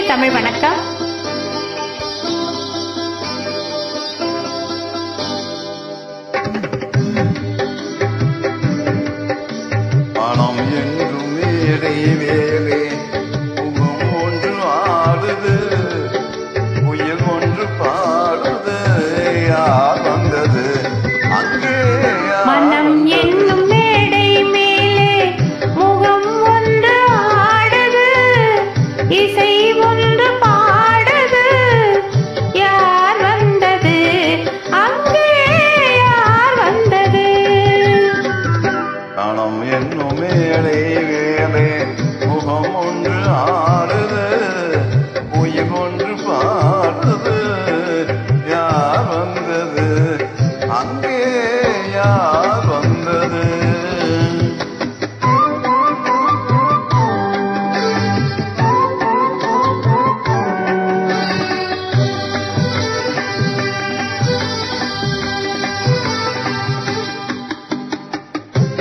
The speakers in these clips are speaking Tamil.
தமிழ் வணக்கம். மனம் என்றும் மேடை வேலே முகம் ஒன்று ஆடுது, உயிர் ஒன்று பாடுது, யார் வந்தது அங்கே? மனம் என்னும் மேடை மேலே முகம் ஒன்று ஆடுது, இசை ஒன்று பாடுது, யார் வந்தது அங்கே? யார் வந்தது? மனம் என்னும் மேடை வேலே முகம் ஒன்று ஆடுது, உயிர் ஒன்று பாடுது, யார் வந்தது அங்கே? யார் வந்தது?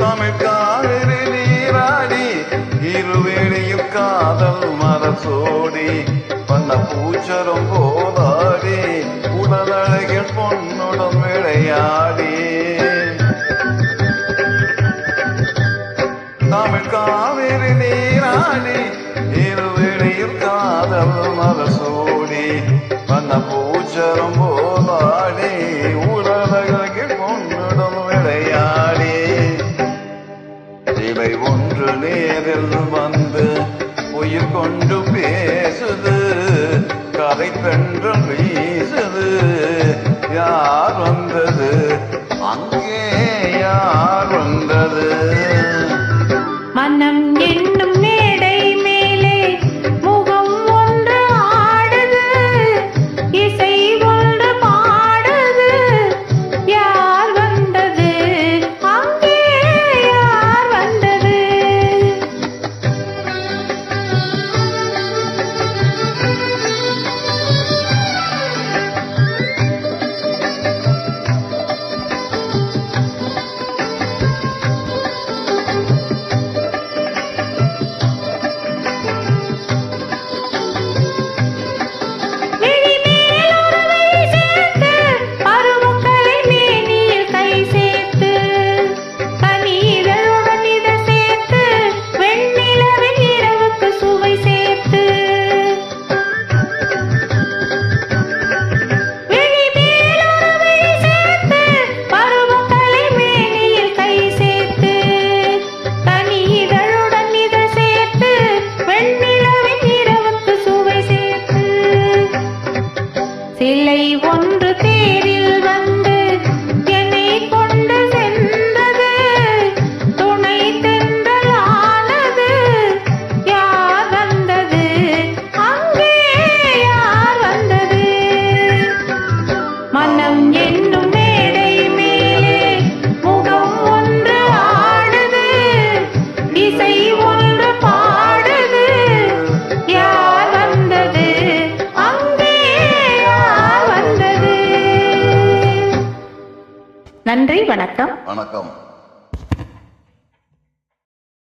தமிழ் காவிரி நீராடி இருவேளையும் காதல் மரசோடி வண்ண பூச்சரம் போதாடி உடலழகில் பொன்னுடன் விளையாடி. தமிழ் காவிரி நீராடி இருவேளையும் காதல் மரசோடி வண்ண பூச்சரம் போதாடி உடலழகில் பொன்னுடன் விளையாடி. இவை ஒன்று நேரில் வந்து உயிர் கொண்டு பேசுது, கரை பெண்கள் வீசுது, யார் வந்தது அங்கே? யார் வந்தது? மனம் என்னும் மேடை மேலே முகம் ஒன்று ஆடுது, இசை ஒன்று பாடுது, யார் வந்தது அங்கே? யார் வந்தது? சிலை ஒன்று தேரில் வந்து என்னை கொண்டு சென்றது, துணை தென்றலானது, யார் வந்தது அங்கே? யார் வந்தது? மனம் என்னும் மேடை மேலே முகம் ஒன்று ஆடுது, இசை ஒன்று பாடுது, யார் வந்தது அங்கே? நன்றி, வணக்கம். வணக்கம்.